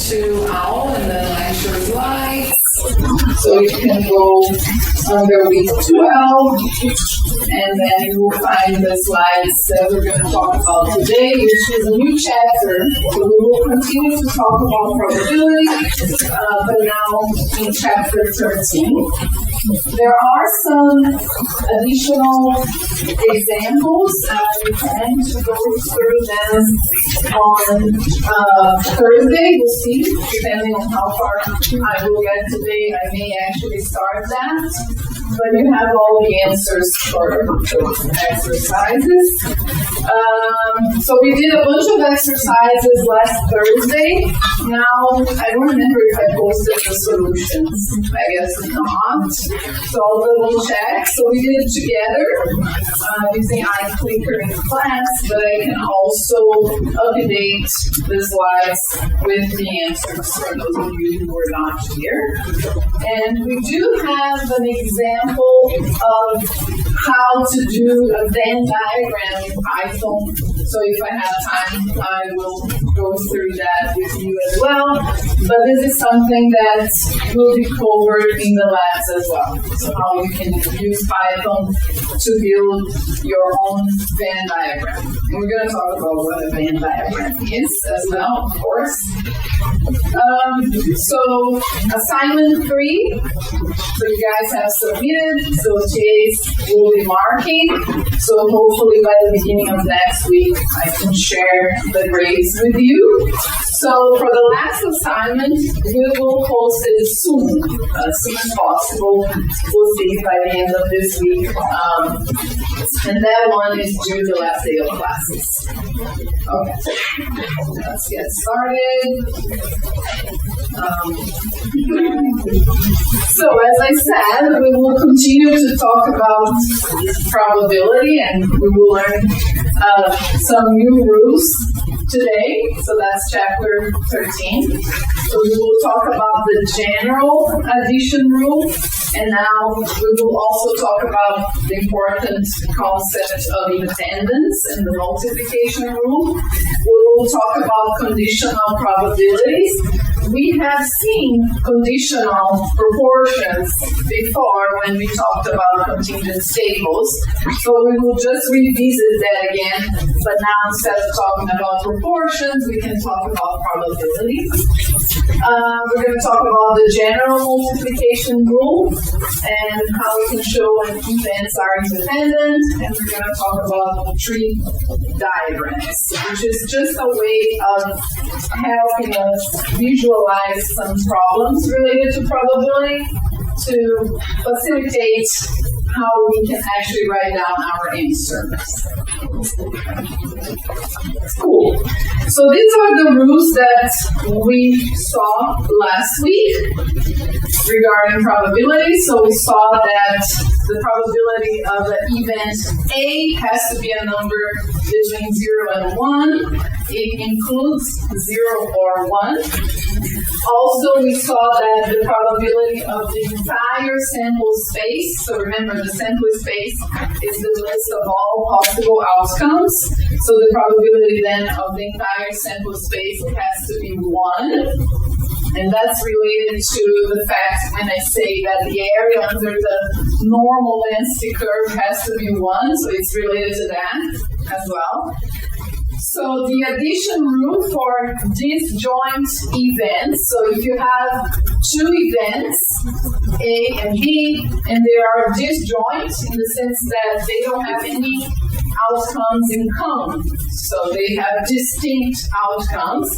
to OWL and then lectures live. So you can go under week 12, and then you will find the slides that we're going to talk about today, which is a new chapter. So we will continue to talk about probability, but now in chapter 13. There are some additional examples. We plan to go through them on Thursday. We'll see, depending on how far I will get today. I may actually start that. But you have all the answers for those exercises. So we did a bunch of exercises last Thursday. Now, I don't remember if I posted the solutions. I guess not. So I'll double check. So we did it together using iClicker in class, but I can also update the slides with the answers for those of you who were not here. And we do have an example of how to do a Venn diagram in Python. So if I have time, I will go through that with you as well. But this is something that will be covered in the labs as well. So how you can use Python to build your own Venn diagram. And we're going to talk about what a Venn diagram is as well, of course. So assignment 3. So you guys have submitted. So TAs will be marking. So hopefully by the beginning of next week, I can share the grades with you. So for the last assignment, we will post it soon as possible. We'll see by the end of this week. And that one is due the last day of classes. Okay, let's get started. So as I said, we will continue to talk about probability, and we will learn some new rules today. So that's chapter 13. So we will talk about the general addition rule, and now we will also talk about the important concept of independence and the multiplication rule. We will talk about conditional probabilities. We have seen conditional proportions before when we talked about contingent stables. So we will just revisit that again, but now instead of talking about proportions, we can talk about probabilities. We're going to talk about the general multiplication rule and how we can show when events are independent, and we're going to talk about tree diagrams, which is just a way of helping us visualize some problems related to probability to facilitate how we can actually write down our answers. Cool. So these are the rules that we saw last week regarding probability. So we saw that the probability of the event A has to be a number between 0 and 1. It includes 0 or 1. Also, we saw that the probability of the entire sample space, so remember the sample space is the list of all possible outcomes, so the probability then of the entire sample space has to be 1. And that's related to the fact when I say that the area under the normal density curve has to be 1, so it's related to that as well. So the addition rule for disjoint events, so if you have two events, A and B, and they are disjoint in the sense that they don't have any outcomes in common, so they have distinct outcomes,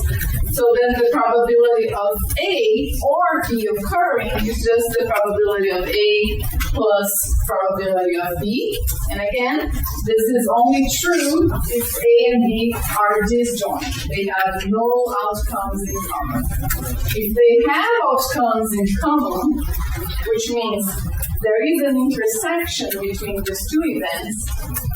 so then the probability of A or B occurring is just the probability of A plus probability of B. And again, this is only true if A and B are disjoint. They have no outcomes in common. If they have outcomes in common, which means there is an intersection between these two events,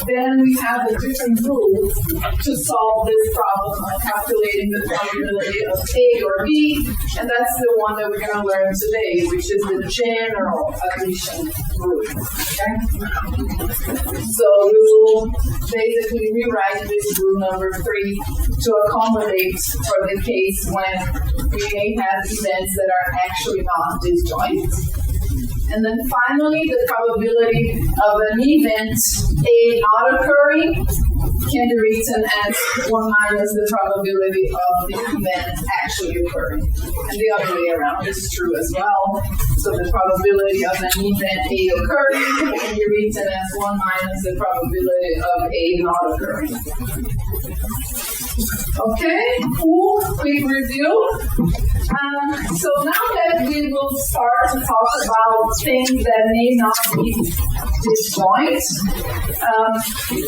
then we have a different rule to solve this about calculating the probability of A or B, and that's the one that we're going to learn today, which is the general addition rule. Okay? So we will basically rewrite this rule number 3 to accommodate for the case when we may have events that are actually not disjoint. And then finally, the probability of an event A not occurring can be written as 1 minus the probability of the event actually occurring. And the other way around is true as well. So the probability of an event A occurring can be written as 1 minus the probability of A not occurring. Okay, cool, quick review. So now that we will start to talk about things that may not be disjoint,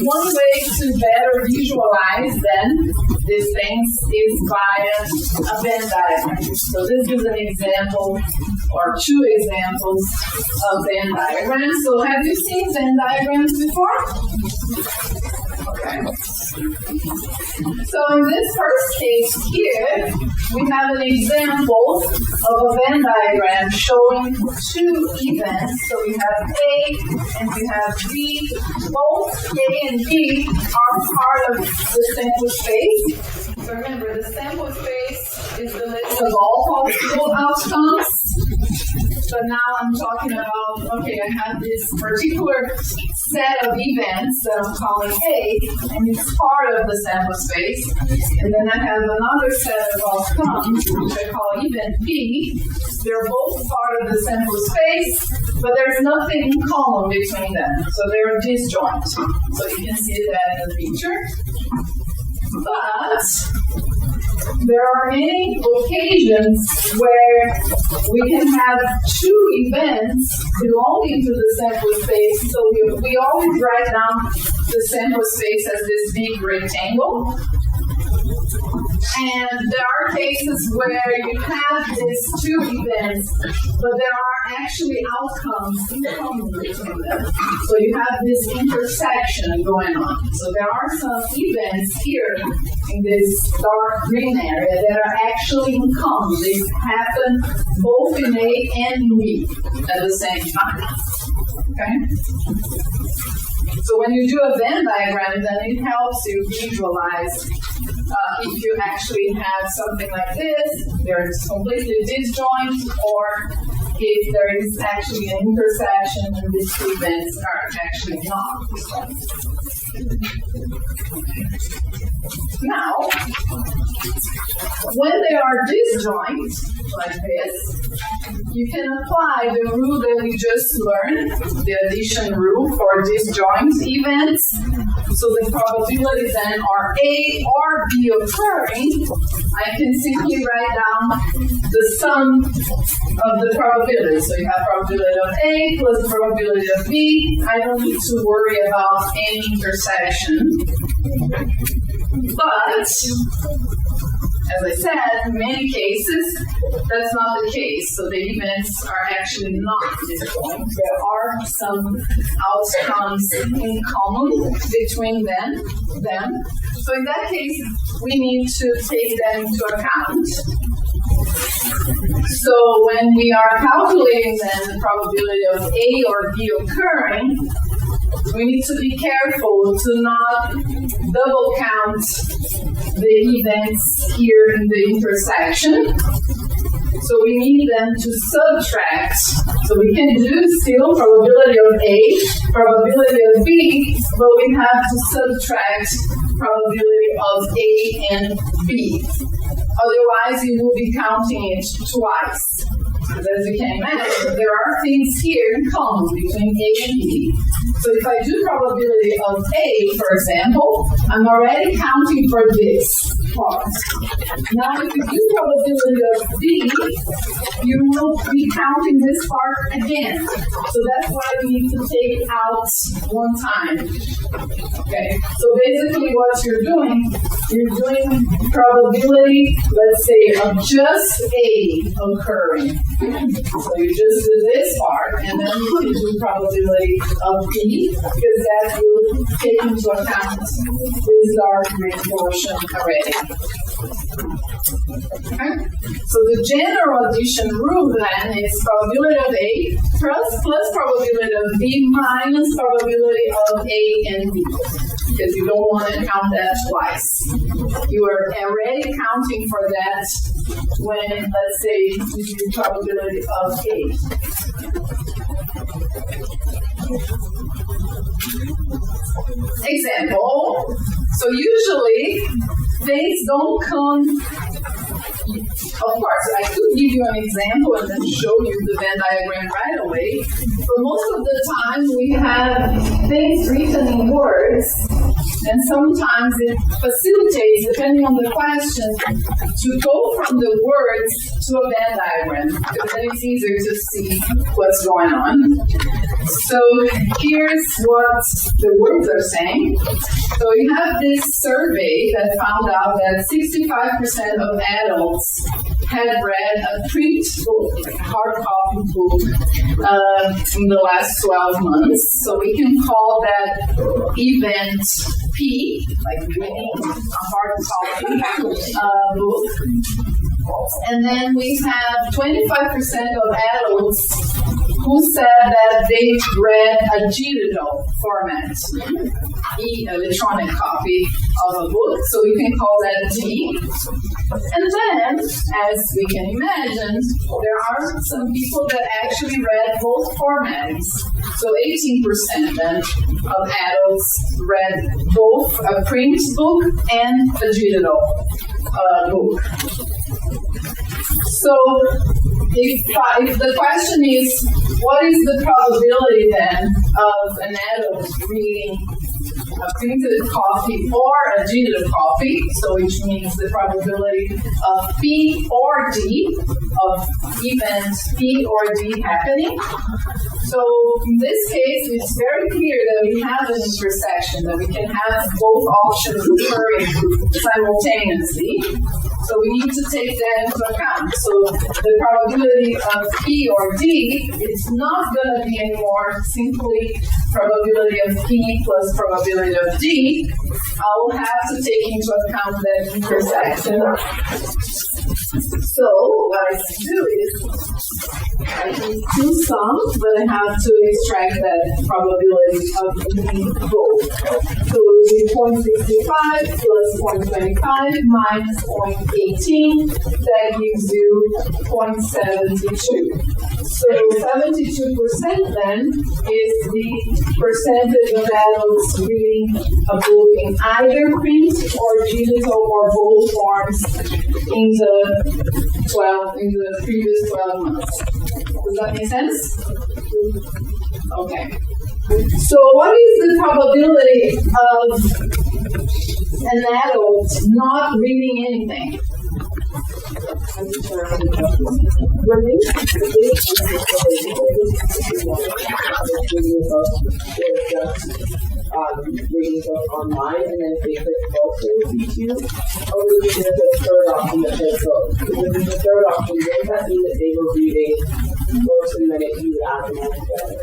one way to better visualize then these things is via a Venn diagram. So this is an example or 2 examples of Venn diagrams. So have you seen Venn diagrams before? Okay. So in this first case here, we have an example of a Venn diagram showing 2 events. So we have A and we have B. Both A and B are part of the sample space. So remember, the sample space is the list of all possible outcomes. So now I'm talking about, okay, I have this particular set of events that I'm calling A, and it's part of the sample space. And then I have another set of outcomes, which I call event B. They're both part of the sample space, but there's nothing in common between them. So they're disjoint. So you can see that in the picture. But there are many occasions where we can have 2 events belonging to the sample space. So we always write down the sample space as this big rectangle. And there are cases where you have these 2 events, but there are actually outcomes in common between them. So you have this intersection going on. So there are some events here in this dark green area that are actually in common. They happen both in A and in B at the same time. Okay? So when you do a Venn diagram, then it helps you visualize if you actually have something like this, there's completely disjoint, or if there is actually an intersection and these 2 events are actually not disjoint. Now, when they are disjoint, like this, you can apply the rule that we just learned, the addition rule for disjoint events. So the probability then are A or B occurring. I can simply write down the sum of the probability. So you have probability of A plus probability of B. I don't need to worry about any intersection. But as I said, in many cases, that's not the case. So the events are actually not disjoint. There are some outcomes in common between them. So in that case, we need to take them into account. So when we are calculating then the probability of A or B occurring, we need to be careful to not double count the events here in the intersection. So we need them to subtract. So we can do still probability of A, probability of B, but we have to subtract probability of A and B. Otherwise, you will be counting it twice. Because as you can imagine, there are things here in common between A and B. So if I do probability of A, for example, I'm already counting for this part. Now if you do probability of B, you will be counting this part again. So that's why we need to take out 1 time. Okay, so basically what you're doing probability, let's say, of just A occurring. So you just do this part, and then you can do probability of B, because that will take into account this dark green portion already. Okay? So the general addition rule then is probability of A plus probability of B minus probability of A and B. Because you don't want to count that twice. You are already counting for that when, let's say, you do probability of A. Example. So usually things don't come. Of course, I could give you an example and then show you the Venn diagram right away. But most of the time we have things written in words, and sometimes it facilitates, depending on the question, to go from the words to a Venn diagram, because then it's easier to see what's going on. So here's what the words are saying. So you have this survey that found out that 65% of adults had read a print book, like a hard copy book, in the last 12 months. So we can call that event P, like reading a hard copy book. And then we have 25% of adults who said that they read a digital format, electronic copy of a book, so we can call that D. And then, as we can imagine, there are some people that actually read both formats. So 18% then of adults read both a print book and a digital book. So if the question is, what is the probability then of an adult reading a printed copy or a digital copy, so which means the probability of P or D, of event P or D happening. So in this case, it's very clear that we have an intersection, that we can have both options occurring simultaneously. So we need to take that into account. So the probability of P or D is not going to be anymore simply probability of P plus probability of D. I will have to take into account that intersection. So what I can do is I can do sums, but I have to extract that probability of both. So it will be 0.65 plus 0.25 minus 0.18. That gives you 0.72. So 72% then is the percentage of adults reading a book in either print or digital or both forms in the previous 12 months. Does that make sense? Okay. So what is the probability of an adult not reading anything? Reading book online, and then if they click both, they will teach you. Or would you get the third option that says book? Because the third option, does that mean that they were reading books and then you would add them all together?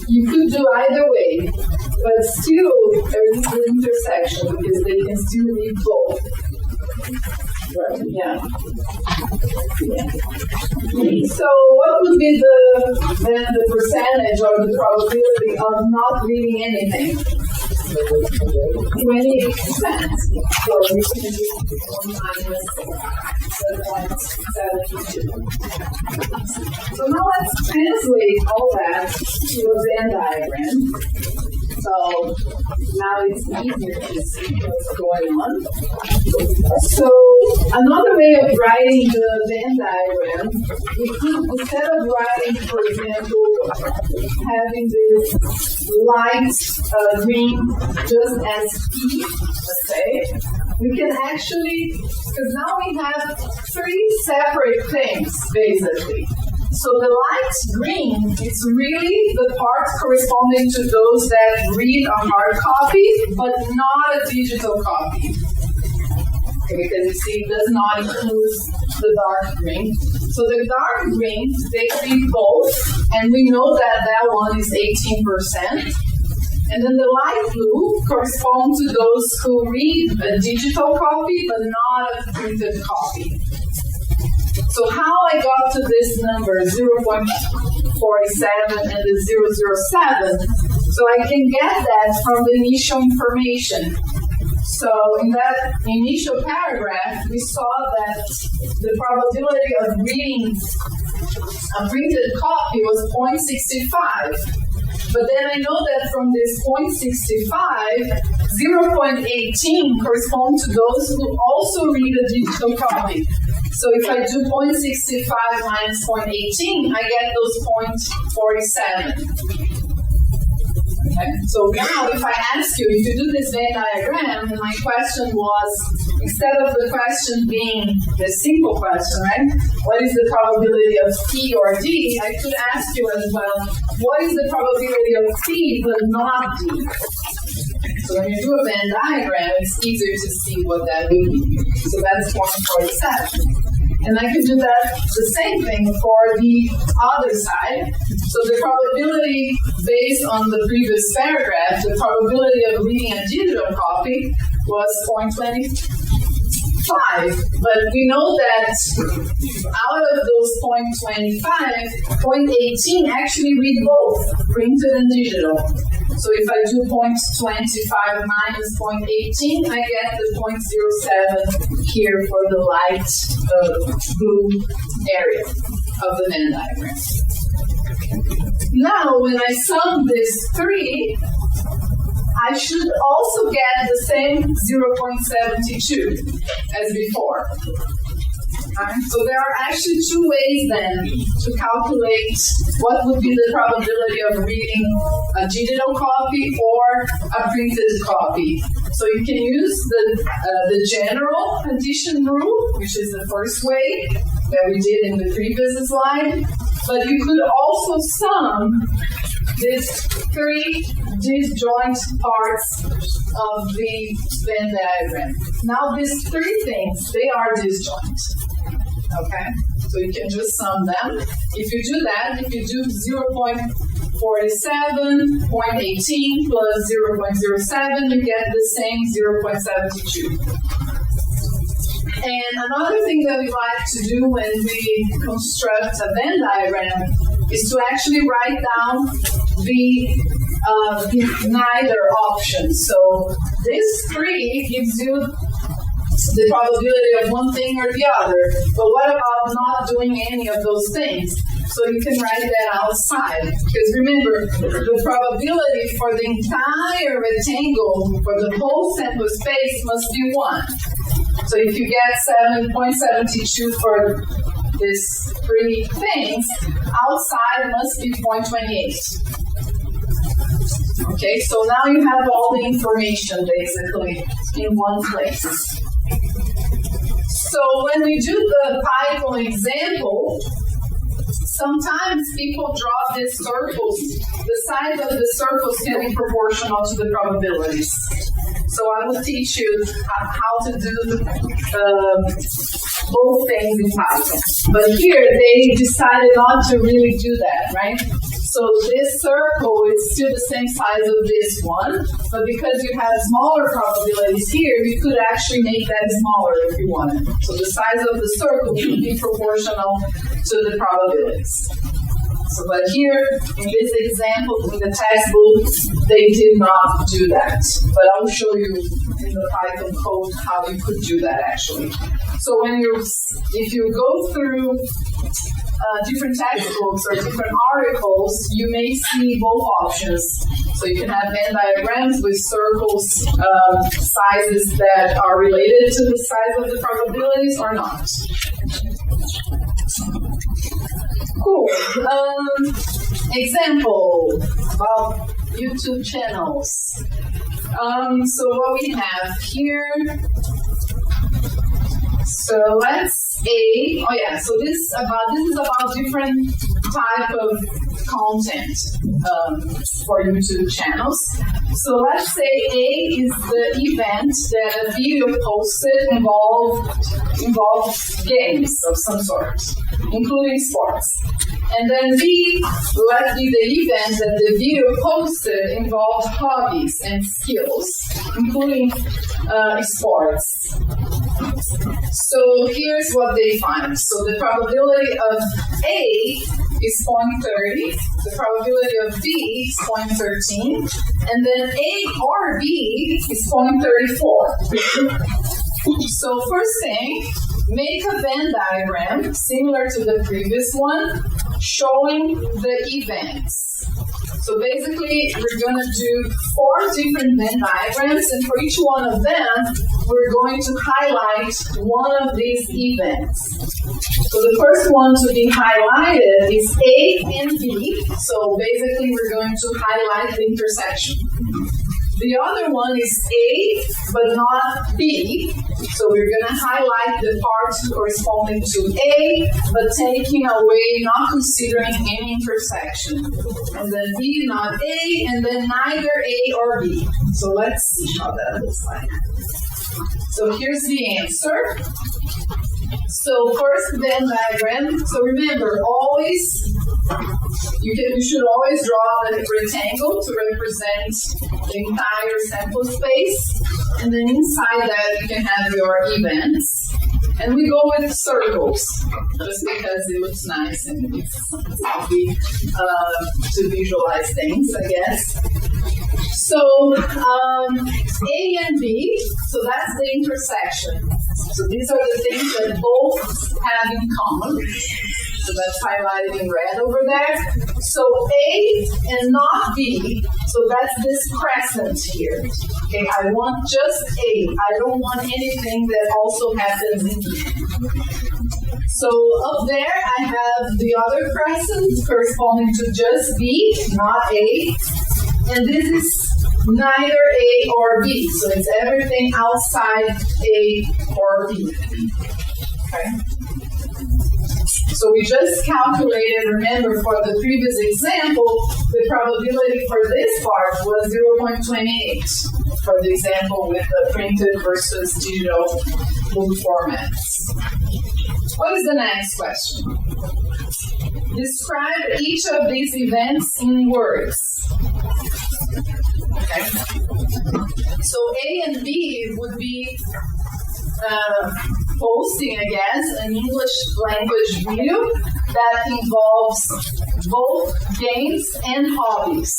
You could do either way, but still there is an intersection because they can still read both. Right. Yeah. So what would be the percentage or the probability of not reading anything? 20%. So we can do 1 minus 7.72. So now let's translate all that to a Venn diagram. So now it's easier to see what's going on. So another way of writing the Venn diagram, we could, instead of writing, for example, having this light green just as P, let's say, we can actually, because now we have 3 separate things, basically. So the light green is really the part corresponding to those that read a hard copy, but not a digital copy. Okay, because you see, it does not include the dark green. So the dark green, they read both, and we know that that one is 18%. And then the light blue correspond to those who read a digital copy but not a printed copy. So how I got to this number, 0.47 and the 007, so I can get that from the initial information. So in that initial paragraph, we saw that the probability of reading a printed copy was 0.65. But then I know that from this 0.65, 0.18 corresponds to those who also read a digital copy. So if I do 0.65 minus 0.18, I get those 0.47. Okay. So now if I ask you, if you do this Venn diagram, and my question was, instead of the question being the simple question, right? What is the probability of P or D? I could ask you as well, what is the probability of P but not D? So when you do a Venn diagram, it's easier to see what that would be. So that's 0.47. And I could do that the same thing for the other side. So the probability based on the previous paragraph, the probability of reading a digital copy was 0.25. But we know that out of those 0.25, 0.18 actually read both, printed and digital. So if I do 0.25 minus 0.18, I get the 0.07 here for the light blue area of the Venn diagram. Now, when I sum this 3, I should also get the same 0.72 as before. So there are actually two ways then to calculate what would be the probability of reading a digital copy or a printed copy. So you can use the general addition rule, which is the first way that we did in the previous slide, but you could also sum these 3 disjoint parts of the Venn diagram. Now these 3 things, they are disjoint. Okay, so you can just sum them. If you do that, if you do 0.47, 0.18 plus 0.07, you get the same 0.72. And another thing that we like to do when we construct a Venn diagram is to actually write down the neither option. So this 3 gives you the probability of one thing or the other. But what about not doing any of those things? So you can write that outside. Because remember, the probability for the entire rectangle, for the whole sample space, must be 1. So if you get 7.72 for these 3 things, outside must be 0.28. Okay, so now you have all the information basically in one place. So when we do the Python example, sometimes people draw these circles. The size of the circles can be proportional to the probabilities. So I will teach you how to do both things in Python. But here they decided not to really do that, right? So this circle is still the same size of this one, but because you have smaller probabilities here, you could actually make that smaller if you wanted. So the size of the circle could be proportional to the probabilities. So, but here, in this example, in the textbook, they did not do that. But I'll show you in the Python code how you could do that actually. So if you go through different textbooks or different articles, you may see both options. So you can have Venn diagrams with circles, sizes that are related to the size of the probabilities or not. Cool. Example about YouTube channels. So what we have here. So let's so this is about different type of content for YouTube channels. So let's say A is the event that a video posted involved games of some sort, including sports. And then B, let's be the event that the video posted involved hobbies and skills, including sports. So here's what they find. So the probability of A is 0.30, the probability of B is 0.13, and then A or B is 0.34. So first thing, make a Venn diagram similar to the previous one, showing the events. So basically, we're going to do 4 different Venn diagrams, and for each one of them, we're going to highlight one of these events. So the first one to be highlighted is A and B. So basically, we're going to highlight the intersection. The other one is A, but not B. So we're going to highlight the parts corresponding to A, but taking away, not considering any intersection. And then B, not A, and then neither A or B. So let's see how that looks like. So here's the answer. So first Venn diagram. So remember, you should always draw a rectangle to represent the entire sample space, and then inside that you can have your events. And we go with circles, just because it looks nice and it's easy to visualize things, I guess. So A and B, so that's the intersection. So these are the things that both have in common. So that's highlighted in red over there. So A and not B, so that's this crescent here. Okay, I want just A. I don't want anything that also happens in B. So up there I have the other crescent corresponding to just B, not A. And this is neither A or B. So it's everything outside A or B. Okay. So we just calculated, remember, for the previous example, the probability for this part was 0.28 for the example with the printed versus digital book formats. What is the next question? Describe each of these events in words. Okay. So A and B would be posting, I guess, an English language video that involves both games and hobbies.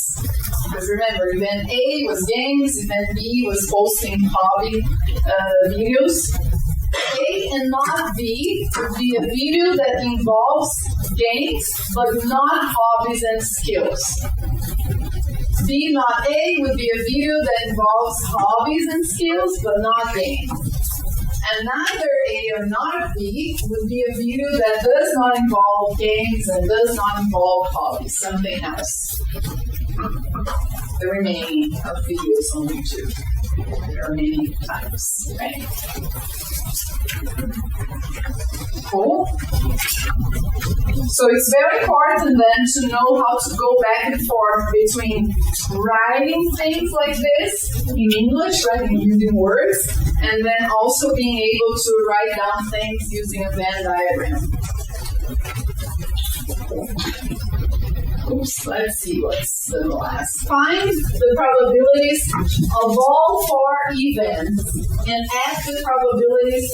Because remember, event A was games, event B was posting hobby videos. A and not B would be a video that involves games but not hobbies and skills. B not A would be a video that involves hobbies and skills but not games. And neither A or not B would be a video that does not involve games and does not involve hobbies, something else. The remaining of videos on YouTube. There are many types, right? Cool. So it's very important then to know how to go back and forth between writing things like this in English, right, using words, and then also being able to write down things using a Venn diagram. Oops, let's see what's the last. Find the probabilities of all 4 events and add the probabilities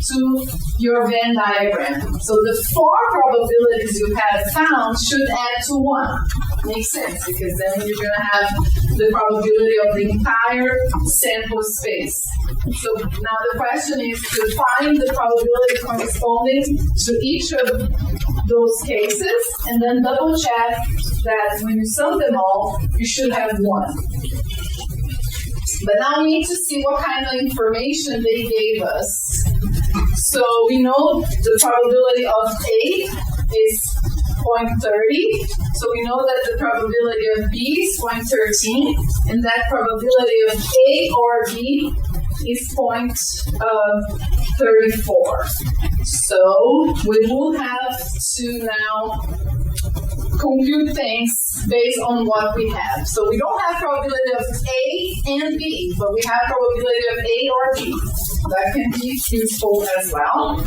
to your Venn diagram. So the 4 probabilities you have found should add to 1. Makes sense, because then you're going to have the probability of the entire sample space. So now the question is to find the probability corresponding to each of those cases, and then double check that when you sum them all, you should have 1. But now we need to see what kind of information they gave us. So we know the probability of A is 0.30. So we know that the probability of B is 0.13, and that probability of A or B is 0.34. 34. So we will have to now compute things based on what we have. So we don't have probability of A and B, but we have probability of A or B. That can be useful as well.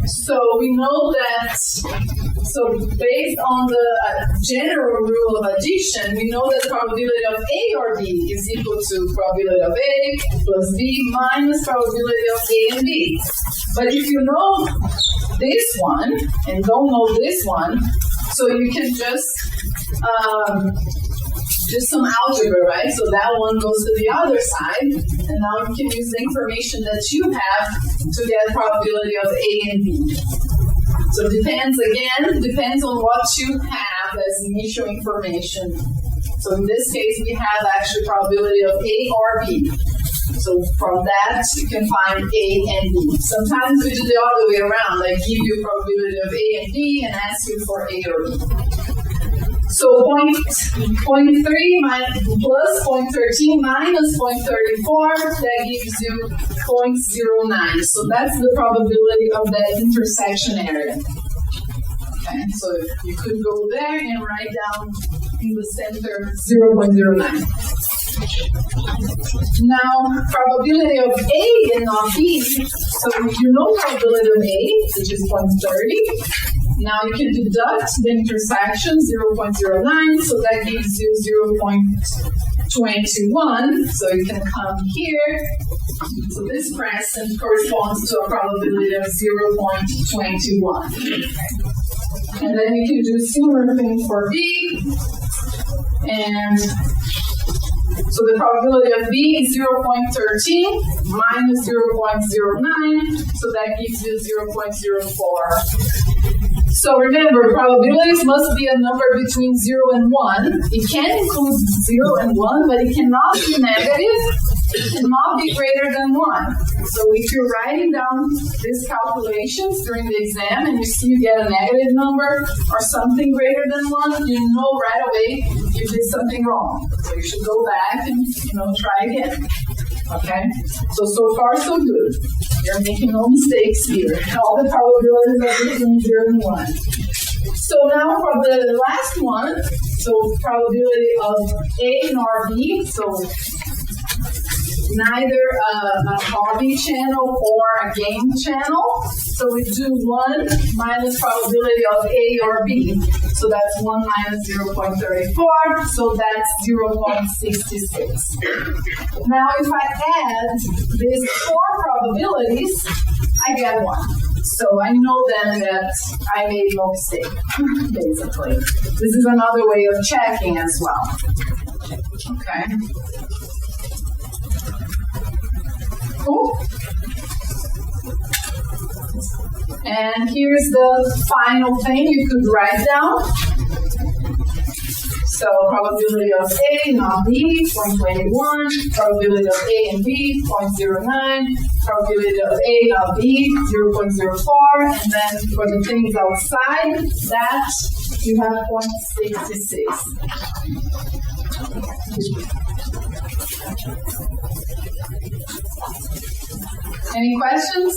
So we know that, so based on the general rule of addition, we know that probability of A or B is equal to probability of A plus B minus probability of A and B. But if you know this one and don't know this one, so you can just do some algebra, right? So that one goes to the other side, and now you can use the information that you have to get probability of A and B. So it depends on what you have as initial information. So in this case, we have actually probability of A or B. So from that, you can find A and B. Sometimes we do the other way around, like give you probability of A and B and ask you for A or B. So 0.3 plus 0.13 minus 0.34, that gives you 0.09. So that's the probability of that intersection area. Okay, so you could go there and write down in the center 0.09. Now, probability of A and not B. So you know probability of A, which is 0.30. Now you can deduct the intersection, 0.09, so that gives you 0.21. So you can come here. So this crescent corresponds to a probability of 0.21. And then you can do similar thing for B. And so the probability of B is 0.13 minus 0.09, so that gives you 0.04. So remember, probabilities must be a number between 0 and 1. It can include 0 and 1, but it cannot be negative. It cannot be greater than 1. So if you're writing down these calculations during the exam and you see you get a negative number or something greater than 1, you know right away you did something wrong. So you should go back and try again. Okay? So far so good. You're making no mistakes here. All the probabilities are between 0 and 1. So now for the last one, so probability of A nor B, so neither a hobby channel or a game channel. So we do 1 minus probability of A or B. So that's 1 minus 0.34, so that's 0.66. Now if I add these 4 probabilities, I get 1. So I know then that I made no mistake, basically. This is another way of checking as well. Okay. Cool. And here's the final thing you could write down. So probability of A not B, 0.21, probability of A and B, 0.09, probability of A not B, 0.04, and then for the things outside that, you have 0.66. Any questions?